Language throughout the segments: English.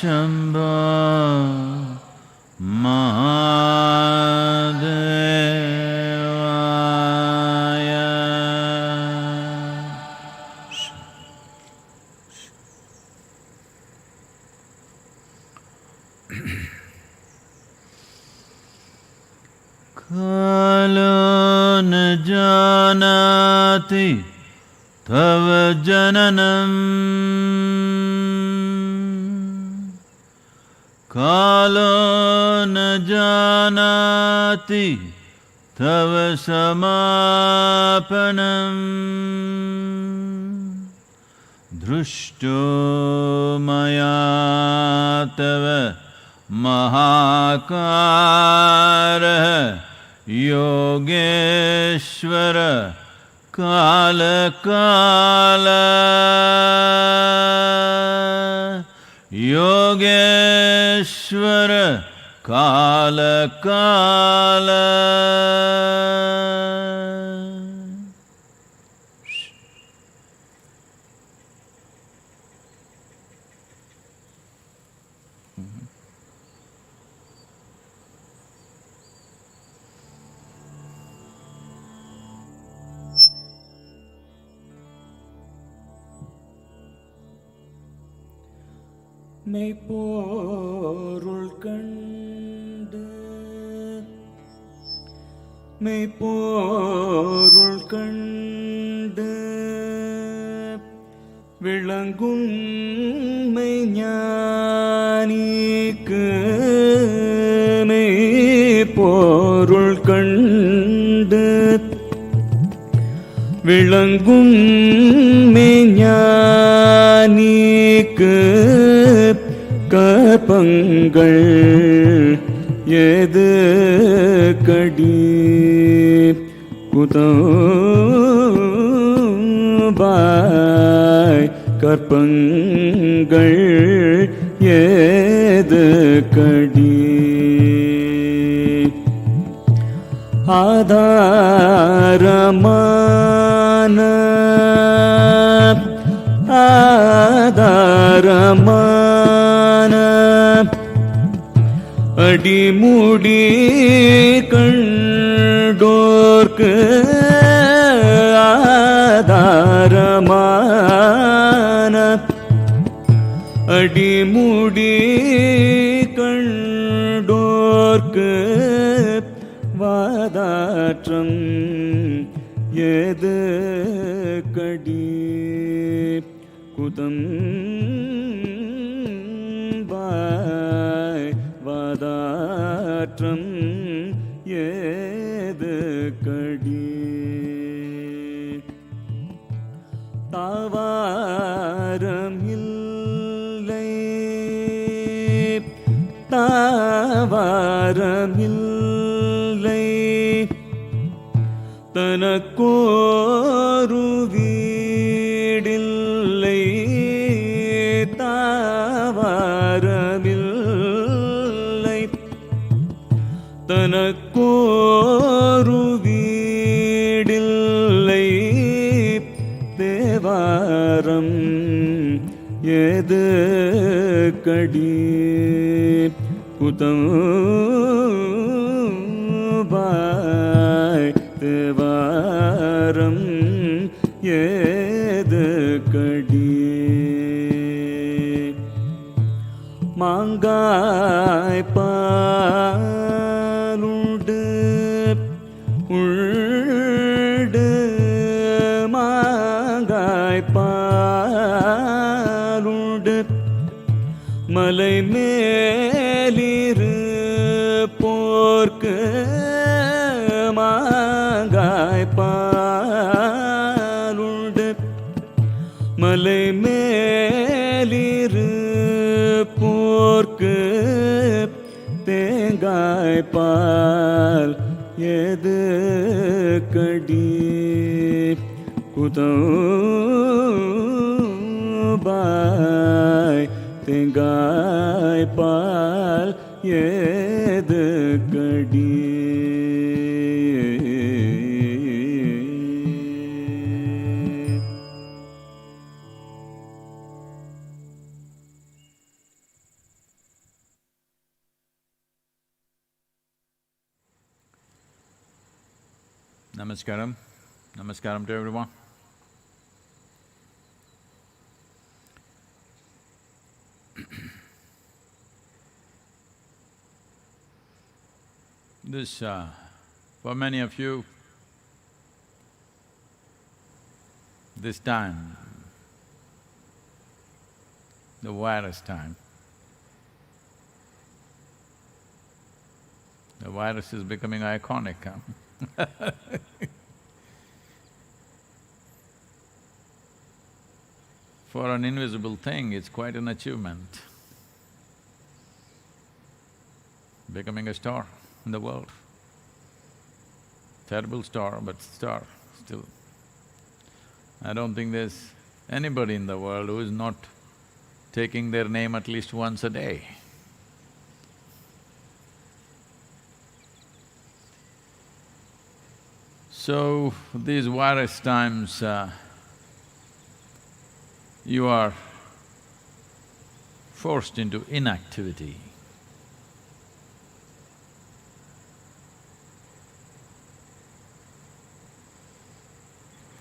Shambho Mahadevaya. Kalo न जानति तव जननम कालो न जानति तव समापनम दृष्टो मया तव महाकारः योगेश्वर काल काल योगेश्वर काल काल. மெய்ப்பொருள் கண்டு மெய்ப்பொருள் கண்டு விளங்கும் மெய்ஞானிக்கு மெய்ப்பொருள் கண்டு விளங்கும் மெய்ஞானிக்கு கற்பங்கள் ஏது கடி குதம்பாய் கற்பங்கள் ஏது கடி ஆதாரமான அடிமுடி கண்டோர்க்கு ஆதாரமான அடிமுடி கண்டோர்க்கு வாதாற்றம் ஏது கடி குதம் வாதாற்றம் ஏது கடி தாவாரம் இல்லை தாவாரம் இல்லை தனக்கோரு வீடில்லை தாவாரமில்லை தனக்கோரு வீடில்லை தேவாரம் ஏது கடி குதம் பாய் தேவாரம் ஏது கடி மாங்காய் பாலுண்டு உள்டு மாங்காய் பாலுண்டு மலை மேலிரு போர்க்கு மாங்காய் பாலுண்டு மலை மேலிரு போர்க்கு தேங்காய் பால் ஏது கடி குதம்பாய் தேங்காய் பால் ஏது கடி Namaskaram. Namaskaram to everyone. For many of you, this time, the virus time, the virus is becoming iconic, huh? For an invisible thing, it's quite an achievement, becoming a star in the world. Terrible star, but star still. I don't think there's anybody in the world who is not taking their name at least once a day. So, these virus times, you are forced into inactivity.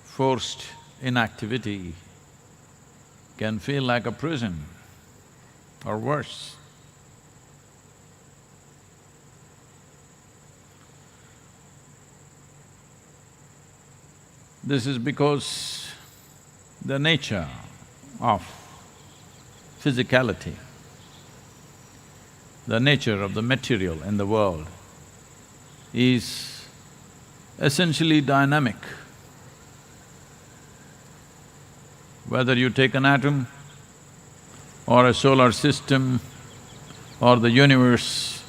Forced inactivity can feel like a prison or worse. This is because the nature of physicality, the nature of the material in the world is essentially dynamic. Whether you take an atom or a solar system or the universe,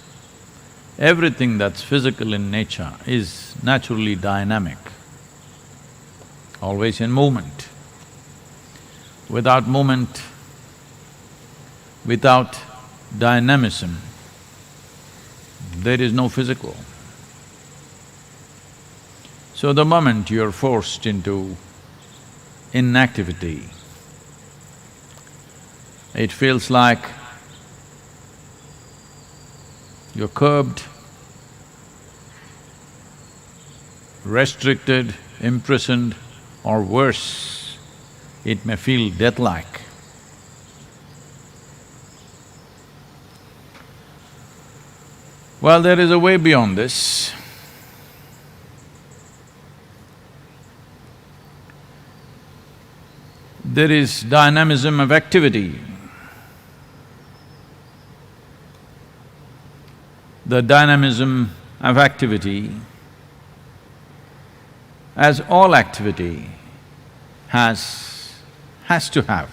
everything that's physical in nature is naturally dynamic, always in movement. Without movement, without dynamism, there is no physical. So the moment you're forced into inactivity, it feels like you're curbed, restricted, imprisoned, or worse, it may feel death-like. Well, there is a way beyond this. There is dynamism of activity. The dynamism of activity, as all activity, has to have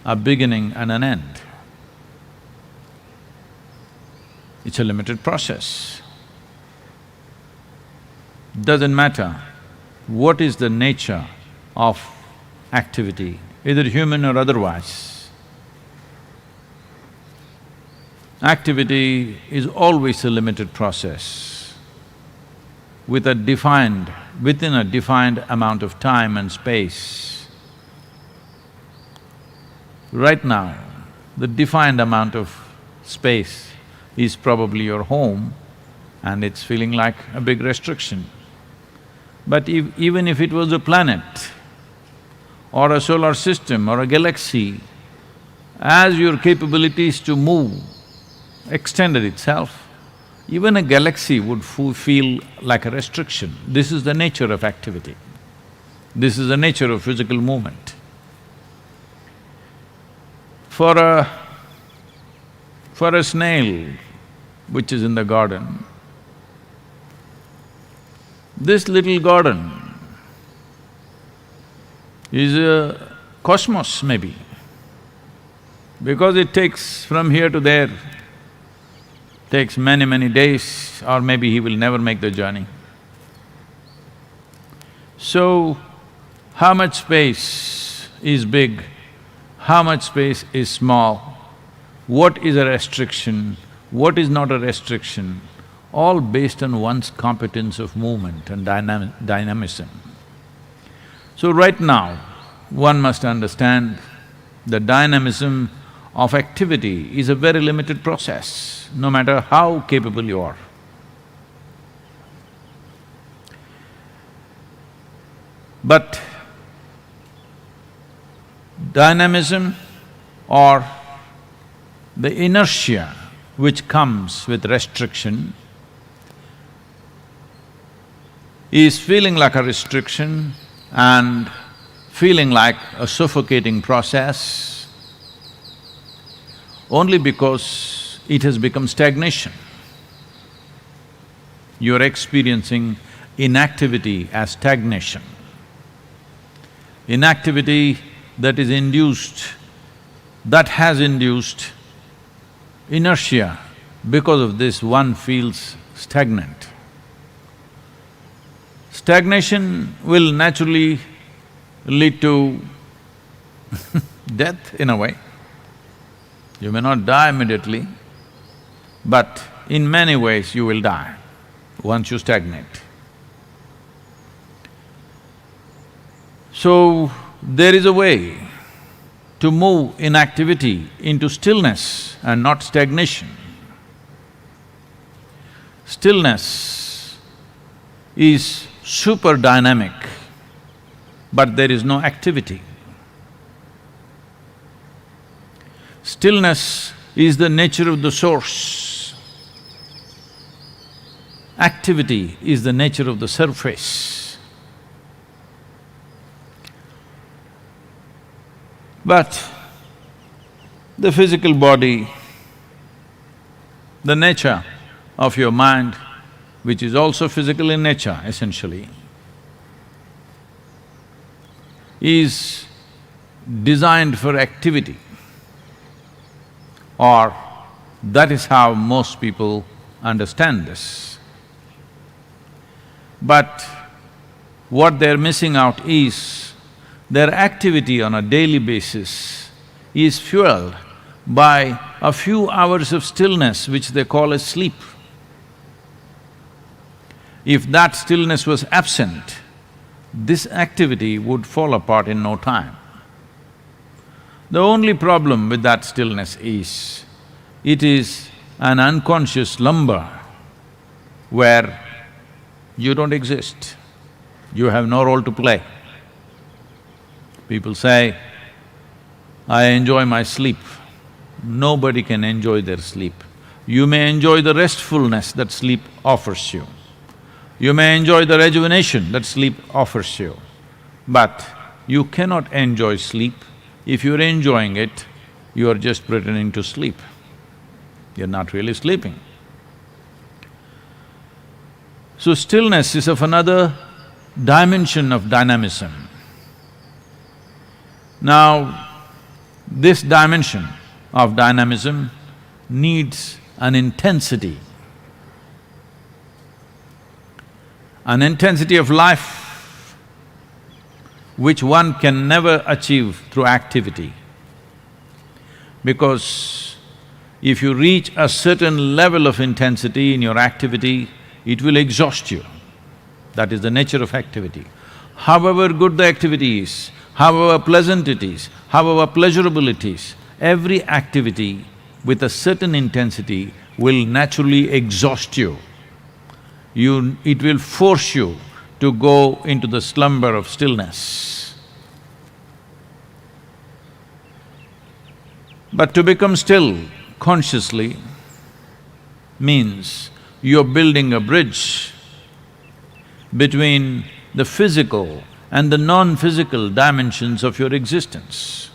a beginning and an end. It's a limited process. Doesn't matter what is the nature of activity, either human or otherwise. Activity is always a limited process within a defined amount of time and space. Right now, the defined amount of space is probably your home and it's feeling like a big restriction. But even if it was a planet or a solar system or a galaxy, as your capabilities to move extended itself, even a galaxy would feel like a restriction. This is the nature of activity. This is the nature of physical movement. For a snail which is in the garden, this little garden is a cosmos maybe, because it takes from here to there, takes many days, or maybe he will never make the journey. So, how much space is big, how much space is small, what is a restriction, what is not a restriction, all based on one's competence of movement and dynamism. So right now, one must understand the dynamism of activity is a very limited process, no matter how capable you are. But dynamism or the inertia which comes with restriction is feeling like a restriction and feeling like a suffocating process only because it has become stagnation. You're experiencing inactivity as stagnation. Inactivity that is induced, that has induced inertia, because of this one feels stagnant. Stagnation will naturally lead to death in a way. You may not die immediately, but in many ways you will die once you stagnate. So, there is a way to move inactivity into stillness and not stagnation. Stillness is super dynamic, but there is no activity. Stillness is the nature of the source. Activity is the nature of the surface. But the physical body, the nature of your mind, which is also physical in nature essentially, is designed for activity, or that is how most people understand this. But what they're missing out is their activity on a daily basis is fueled by a few hours of stillness which they call as sleep. If that stillness was absent, this activity would fall apart in no time. The only problem with that stillness is, it is an unconscious slumber where you don't exist, you have no role to play. People say, I enjoy my sleep. Nobody can enjoy their sleep. You may enjoy the restfulness that sleep offers you. You may enjoy the rejuvenation that sleep offers you, but you cannot enjoy sleep. If you're enjoying it, you are just pretending to sleep. You're not really sleeping. So stillness is of another dimension of dynamism. Now, this dimension of dynamism needs an intensity of life which one can never achieve through activity. Because if you reach a certain level of intensity in your activity, it will exhaust you. That is the nature of activity. However good the activity is, however pleasant it is, however pleasurable it is, every activity with a certain intensity will naturally exhaust you. It will force you to go into the slumber of stillness. But to become still consciously means you're building a bridge between the physical and the non-physical dimensions of your existence.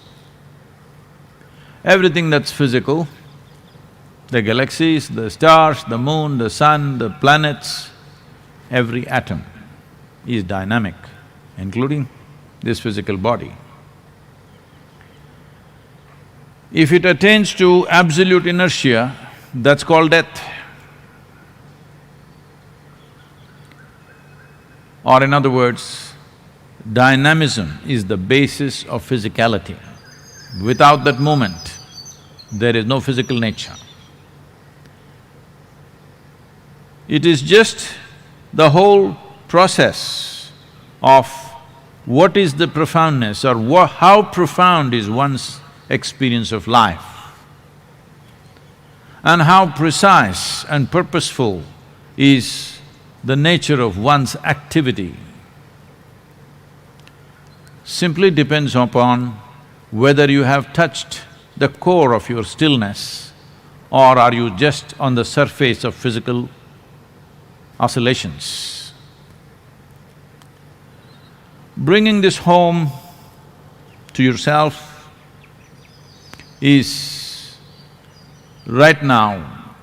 Everything that's physical, the galaxies, the stars, the moon, the sun, the planets, every atom is dynamic, including this physical body. If it attains to absolute inertia, that's called death. Or in other words, dynamism is the basis of physicality. Without that movement, there is no physical nature. It is just the whole process of what is the profoundness or how profound is one's experience of life, and how precise and purposeful is the nature of one's activity. simply depends upon whether you have touched the core of your stillness or are you just on the surface of physical oscillations. Bringing this home to yourself is right now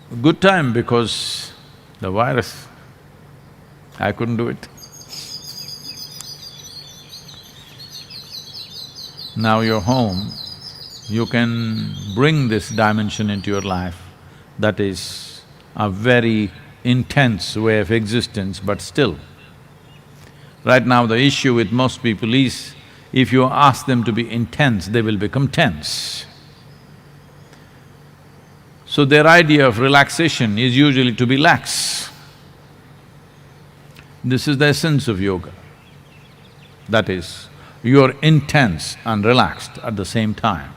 a good time because the virus, I couldn't do it. Now you're home, you can bring this dimension into your life. That is a very intense way of existence, but still. Right now the issue with most people is, if you ask them to be intense, they will become tense. So their idea of relaxation is usually to be lax. This is the essence of yoga. That is, you're intense and relaxed at the same time.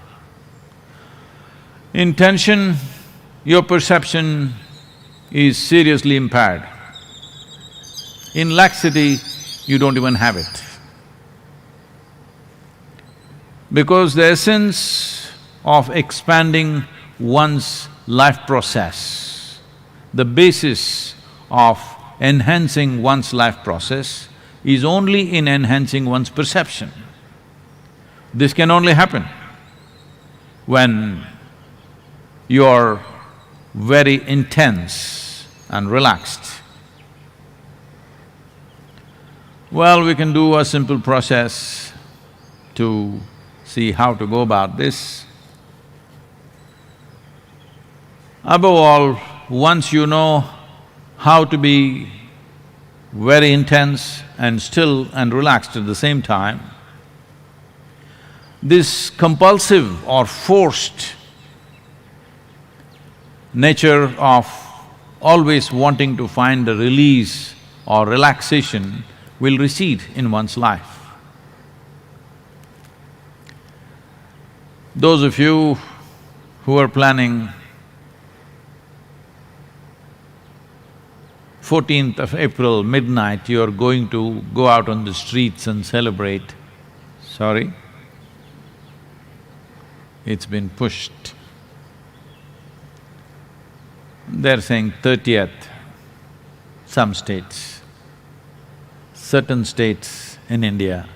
In tension, your perception is seriously impaired. In laxity, you don't even have it. Because the essence of expanding one's life process, the basis of enhancing one's life process is only in enhancing one's perception. This can only happen when you're very intense and relaxed. Well, we can do a simple process to see how to go about this. Above all, once you know how to be very intense and still and relaxed at the same time, this compulsive or forced nature of always wanting to find a release or relaxation will recede in one's life. Those of you who are planning 14th of April, midnight, you're going to go out on the streets and celebrate. Sorry, it's been pushed. They're saying 30th, some states. Certain states in India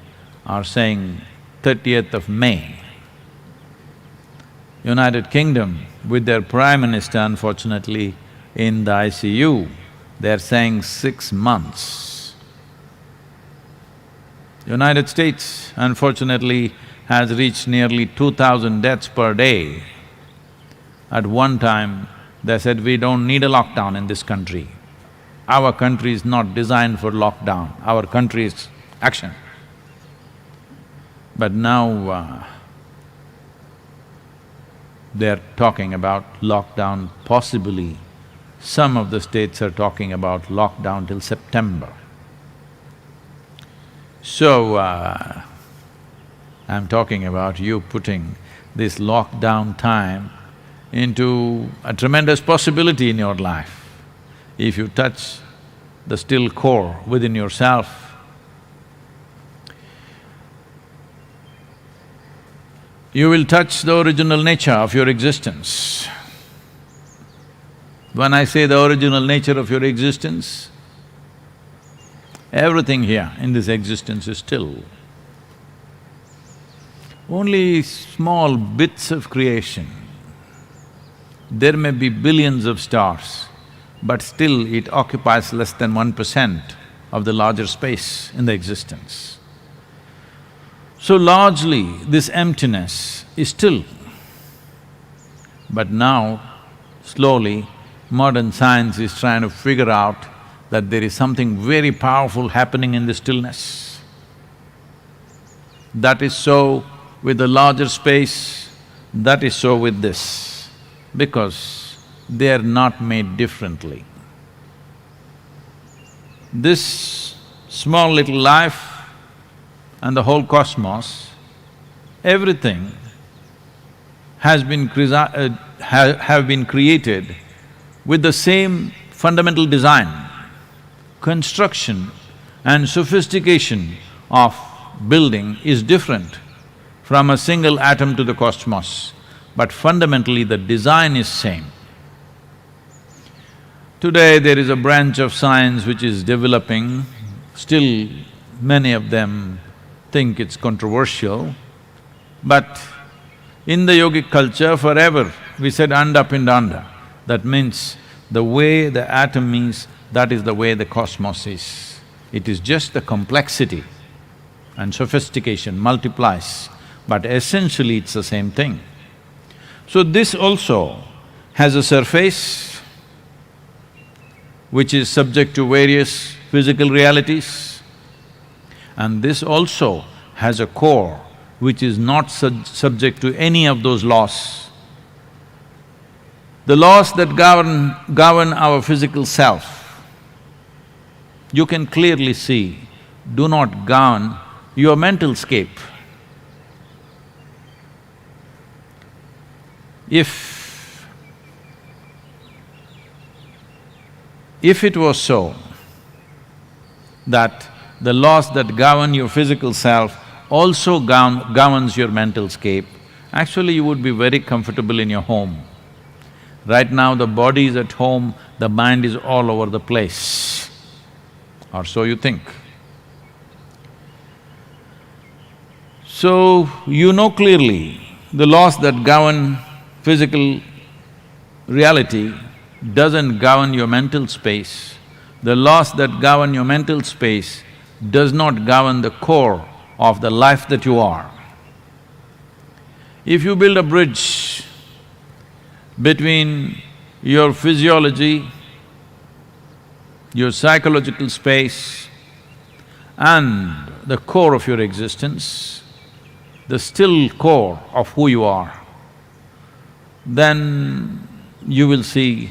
are saying 30th of May. United Kingdom, with their Prime Minister unfortunately in the ICU, they're saying 6 months. United States, unfortunately, has reached nearly 2,000 deaths per day. At one time, they said, we don't need a lockdown in this country. Our country is not designed for lockdown, our country is action. But now, they're talking about lockdown possibly. Some of the states are talking about lockdown till September. So, I'm talking about you putting this lockdown time into a tremendous possibility in your life. If you touch the still core within yourself, you will touch the original nature of your existence. When I say the original nature of your existence, everything here in this existence is still. Only small bits of creation. There may be billions of stars, but still it occupies less than 1% of the larger space in the existence. So largely, this emptiness is still. But now, slowly, modern science is trying to figure out that there is something very powerful happening in the stillness. That is so with the larger space, that is so with this, because they are not made differently. This small little life and the whole cosmos, everything has been have been created with the same fundamental design, construction and sophistication of building is different from a single atom to the cosmos, but fundamentally the design is same. Today there is a branch of science which is developing, still many of them think it's controversial, but in the yogic culture forever we said anda pindanda. That means the way the atom is, that is the way the cosmos is. It is just the complexity and sophistication multiplies, but essentially it's the same thing. So this also has a surface which is subject to various physical realities, and this also has a core which is not subject to any of those laws. The laws that govern our physical self, you can clearly see, do not govern your mental scape. If it was so that the laws that govern your physical self also governs your mental scape, actually you would be very comfortable in your home. Right now the body is at home, the mind is all over the place, or so you think. So, you know clearly the laws that govern physical reality doesn't govern your mental space. The laws that govern your mental space does not govern the core of the life that you are. If you build a bridge between your physiology, your psychological space and the core of your existence, the still core of who you are, then you will see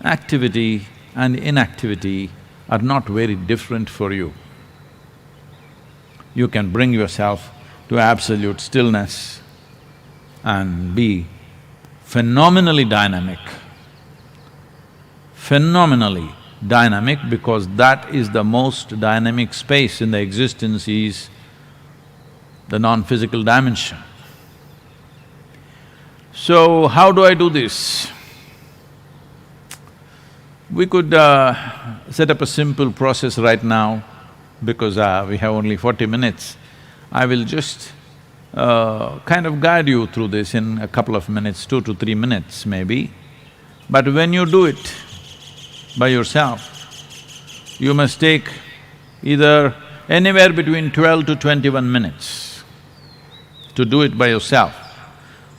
activity and inactivity are not very different for you. You can bring yourself to absolute stillness and be phenomenally dynamic. Phenomenally dynamic, because that is the most dynamic space in the existence is the non-physical dimension. So, how do I do this? We could set up a simple process right now, because we have only 40 minutes. I will just kind of guide you through this in a couple of minutes, 2 to 3 minutes maybe. But when you do it by yourself, you must take either anywhere between 12 to 21 minutes to do it by yourself.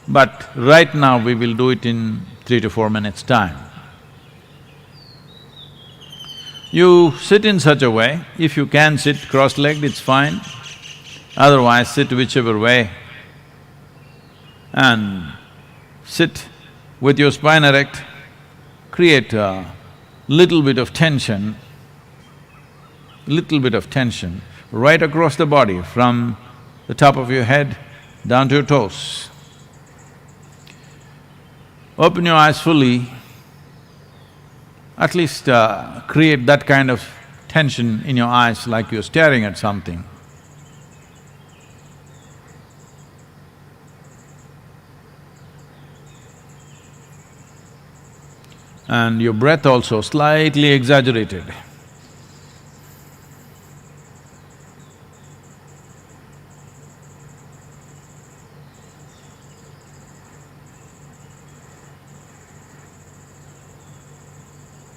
But right now we will do it in 3 to 4 minutes' time. You sit in such a way, if you can sit cross-legged, it's fine, otherwise sit whichever way and sit with your spine erect, create a little bit of tension right across the body from the top of your head down to your toes. Open your eyes fully, at least create that kind of tension in your eyes like you're staring at something. And your breath also slightly exaggerated.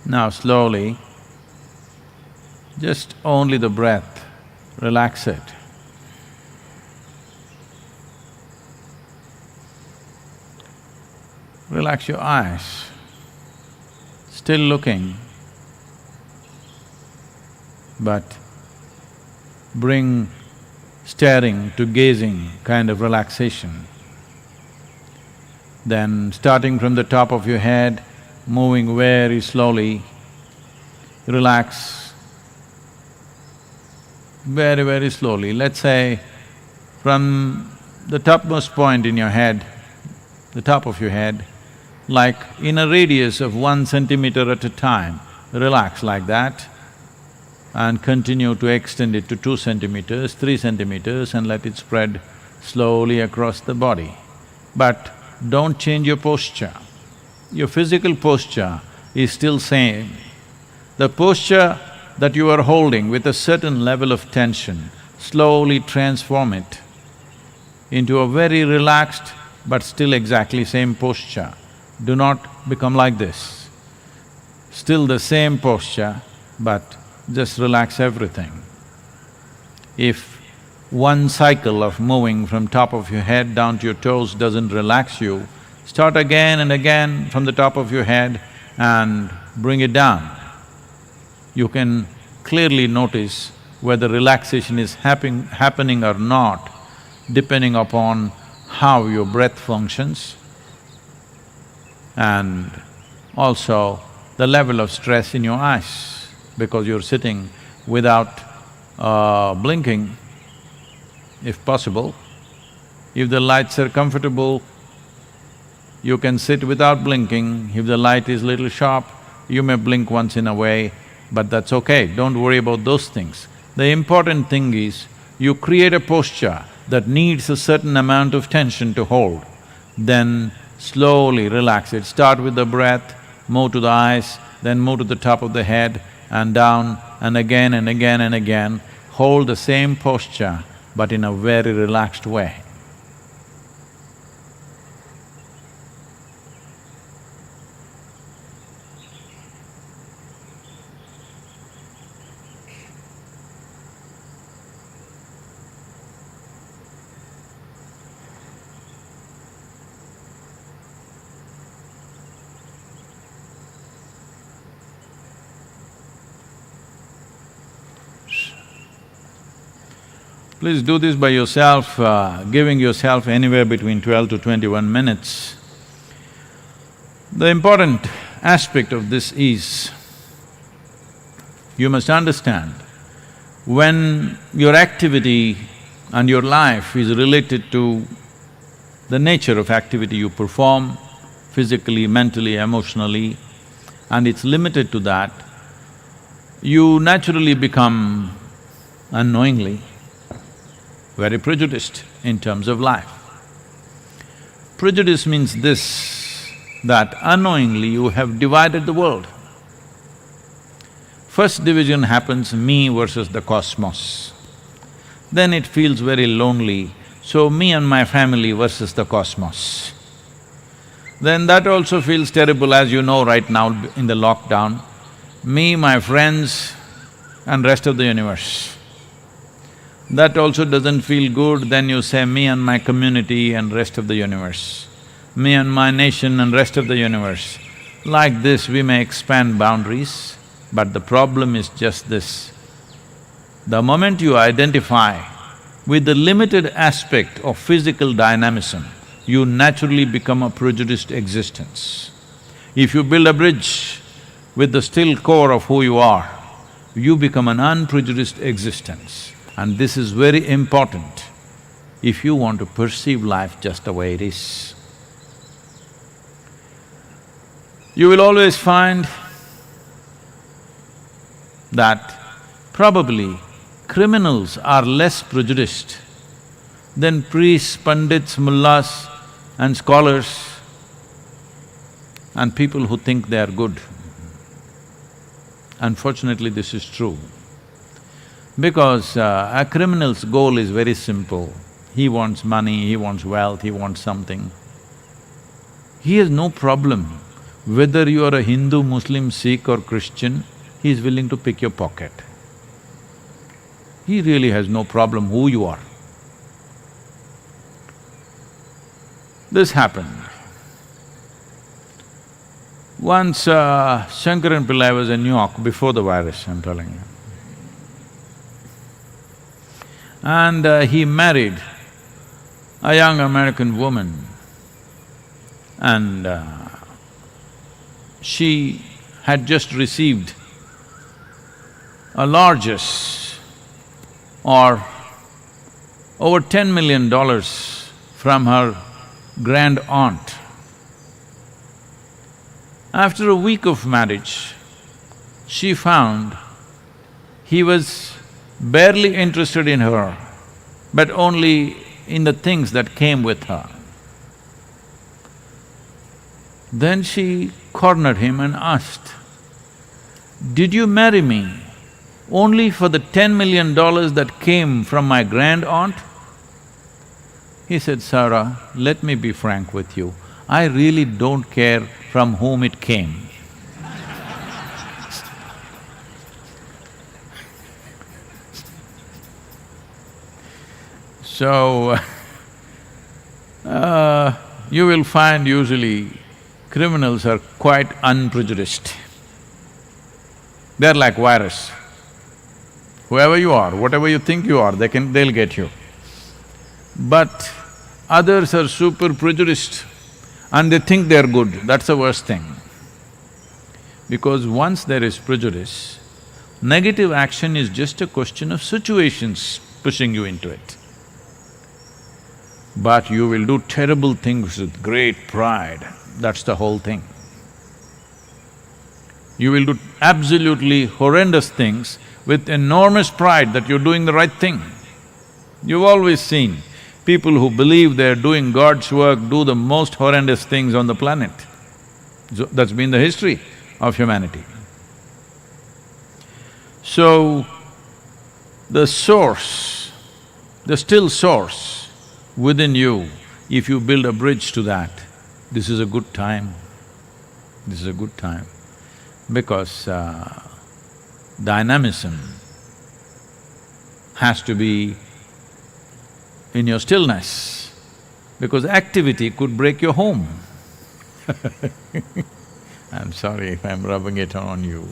Now slowly, just only the breath, relax it. Relax your eyes, still looking, but bring staring to gazing kind of relaxation. Then starting from the top of your head, moving very slowly, relax very, very slowly. Let's say from the topmost point in your head, the top of your head, like in a radius of 1 centimeter at a time, relax like that. and continue to extend it to 2 centimeters, 3 centimeters and let it spread slowly across the body. But don't change your posture. Your physical posture is still same. The posture that you are holding with a certain level of tension, slowly transform it into a very relaxed but still exactly same posture. Do not become like this. Still the same posture, but just relax everything. If one cycle of moving from top of your head down to your toes doesn't relax you, start again and again from the top of your head and bring it down. You can clearly notice whether relaxation is happening or not, depending upon how your breath functions and also the level of stress in your eyes, because you're sitting without blinking, if possible. If the lights are comfortable, you can sit without blinking. If the light is little sharp, you may blink once in a way, but that's okay, don't worry about those things. The important thing is, you create a posture that needs a certain amount of tension to hold, then slowly relax it. Start with the breath, move to the eyes, then move to the top of the head and down and again and again and again. Hold the same posture but in a very relaxed way. Please do this by yourself, giving yourself anywhere between 12 to 21 minutes. The important aspect of this is, you must understand, when your activity and your life is related to the nature of activity you perform, physically, mentally, emotionally, and it's limited to that, you naturally become, unknowingly, very prejudiced in terms of life. Prejudice means this, that unknowingly you have divided the world. First division happens, me versus the cosmos. Then it feels very lonely, so me and my family versus the cosmos. Then that also feels terrible, as you know right now in the lockdown, me, my friends and rest of the universe. That also doesn't feel good, then you say me and my community and rest of the universe, me and my nation and rest of the universe. Like this we may expand boundaries, but the problem is just this. The moment you identify with the limited aspect of physical dynamism, you naturally become a prejudiced existence. If you build a bridge with the still core of who you are, you become an unprejudiced existence. And this is very important if you want to perceive life just the way it is. You will always find that probably criminals are less prejudiced than priests, pandits, mullahs and scholars and people who think they are good. Unfortunately, this is true. Because a criminal's goal is very simple. He wants money, he wants wealth, he wants something. He has no problem whether you are a Hindu, Muslim, Sikh or Christian, he is willing to pick your pocket. He really has no problem who you are. This happened. Once Shankaran Pillai was in New York before the virus, I'm telling you. And he married a young American woman and she had just received a largesse or over $10 million from her grand aunt. After a week of marriage, she found He was barely interested in her, but only in the things that came with her. Then she cornered him and asked, "Did you marry me only for the $10 million that came from my grand-aunt?" He said, "Sarah, let me be frank with you, I really don't care from whom it came." So, you will find usually criminals are quite unprejudiced. They're like virus. Whoever you are, whatever you think you are, they'll get you. But others are super prejudiced and they think they're good, that's the worst thing. Because once there is prejudice, negative action is just a question of situations pushing you into it. But you will do terrible things with great pride, that's the whole thing. You will do absolutely horrendous things with enormous pride that you're doing the right thing. You've always seen people who believe they're doing God's work do the most horrendous things on the planet. So that's been the history of humanity. So, the source, the still source within you, if you build a bridge to that, this is a good time. This is a good time. Because dynamism has to be in your stillness, because activity could break your home. I'm sorry if I'm rubbing it on you.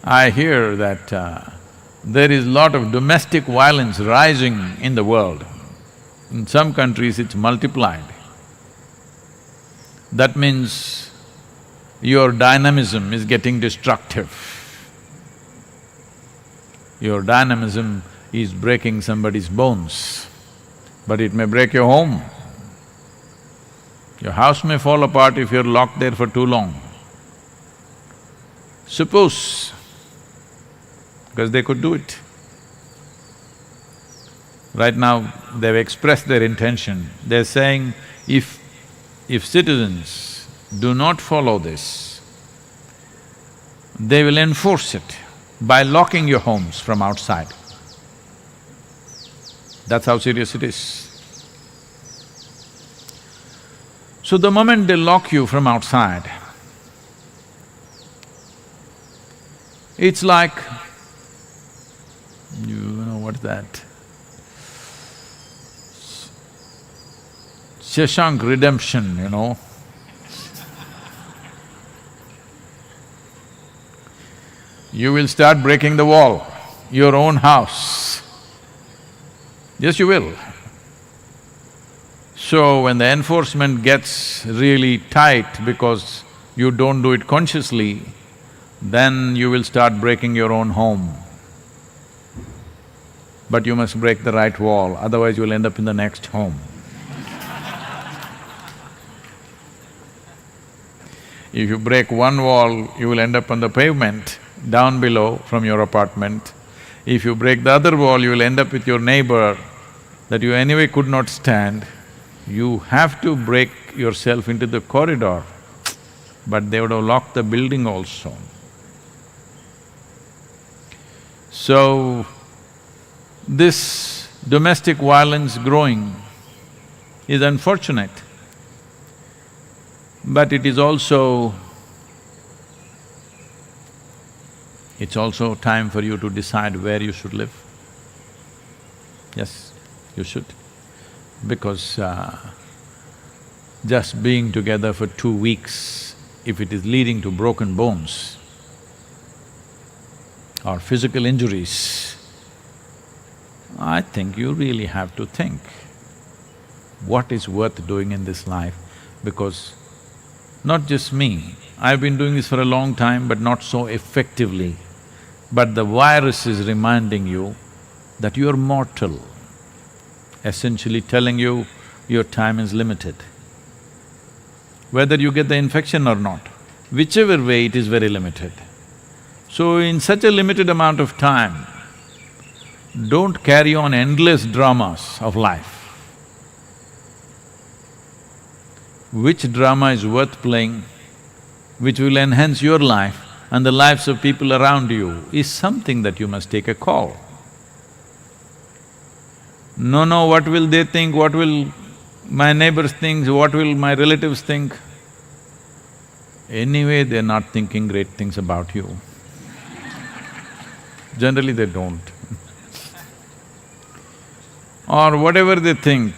I hear that there is lot of domestic violence rising in the world. In some countries it's multiplied. That means your dynamism is getting destructive. Your dynamism is breaking somebody's bones, but it may break your home. Your house may fall apart if you're locked there for too long. Suppose, because they could do it. Right now, they've expressed their intention. They're saying, if citizens do not follow this, they will enforce it by locking your homes from outside. That's how serious it is. So the moment they lock you from outside, it's like, you know what's that? Shashank Redemption, you know. You will start breaking the wall, your own house. Yes, you will. So when the enforcement gets really tight because you don't do it consciously, then you will start breaking your own home. But you must break the right wall, otherwise you'll end up in the next home. If you break one wall, you will end up on the pavement down below from your apartment. If you break the other wall, you will end up with your neighbor that you anyway could not stand. You have to break yourself into the corridor, but they would have locked the building also. So, this domestic violence growing is unfortunate, but it's also time for you to decide where you should live. Yes, you should. Because just being together for 2 weeks, if it is leading to broken bones or physical injuries, I think you really have to think what is worth doing in this life, because not just me, I've been doing this for a long time but not so effectively. But the virus is reminding you that you're mortal, essentially telling you your time is limited. Whether you get the infection or not, Whichever way, it is very limited. So in such a limited amount of time, don't carry on endless dramas of life. Which drama is worth playing, which will enhance your life and the lives of people around you, is something that you must take a call. No, what will they think, what will my neighbors think, what will my relatives think? Anyway, they're not thinking great things about you. Generally, they don't. Or whatever they think,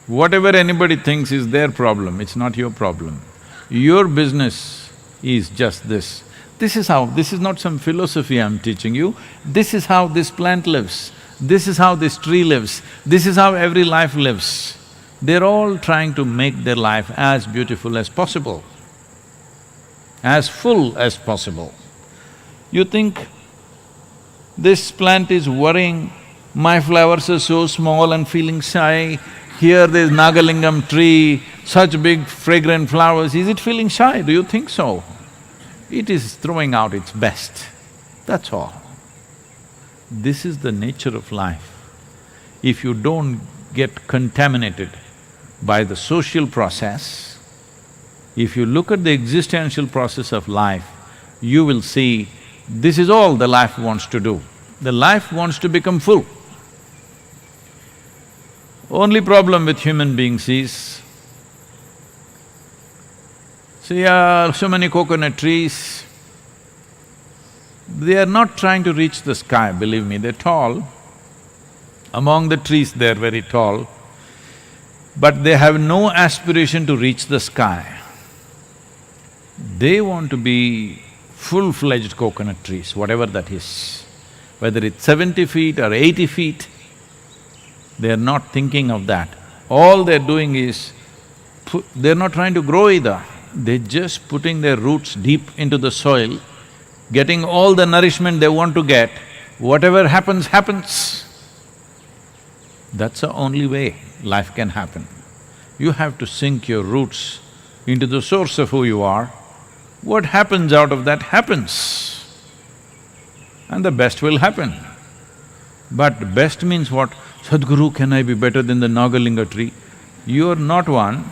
whatever anybody thinks is their problem, it's not your problem. Your business is just this. This is not some philosophy I'm teaching you, this is how this plant lives, this is how this tree lives, this is how every life lives. They're all trying to make their life as beautiful as possible, as full as possible. You think this plant is worrying, my flowers are so small and feeling shy, here there's Nagalingam tree, such big fragrant flowers, is it feeling shy? Do you think so? It is throwing out its best, that's all. This is the nature of life. If you don't get contaminated by the social process, if you look at the existential process of life, you will see this is all the life wants to do. The life wants to become full. Only problem with human beings is, see, so many coconut trees, they are not trying to reach the sky, believe me, they're tall. Among the trees, they're very tall, but they have no aspiration to reach the sky. They want to be full-fledged coconut trees, whatever that is. Whether it's 70 feet or 80 feet, they're not thinking of that. All they're doing is, they're not trying to grow either. They're just putting their roots deep into the soil, getting all the nourishment they want to get, whatever happens, happens. That's the only way life can happen. You have to sink your roots into the source of who you are. What happens out of that happens, and the best will happen. But best means what? Sadhguru, can I be better than the Nagalinga tree? You're not one.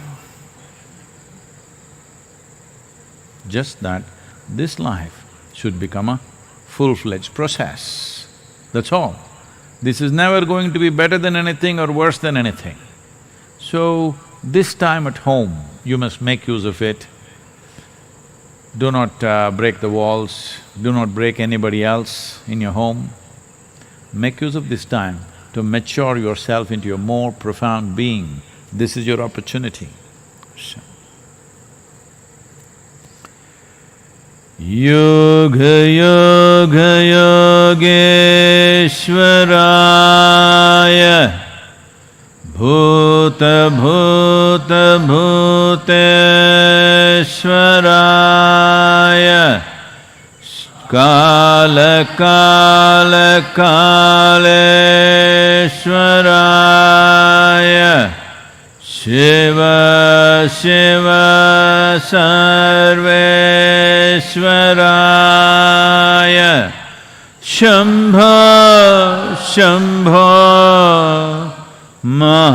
Just that this life should become a full-fledged process, that's all. This is never going to be better than anything or worse than anything. So, this time at home, you must make use of it. Do not break the walls, do not break anybody else in your home. Make use of this time to mature yourself into a more profound being. This is your opportunity. Yoga yoga yogeshwaraya bhuta bhuta bhuteshwaraya kala kala kaleshwaraya Shiva Shiva Sarveshwaraya Shambho Shambho Mahadeva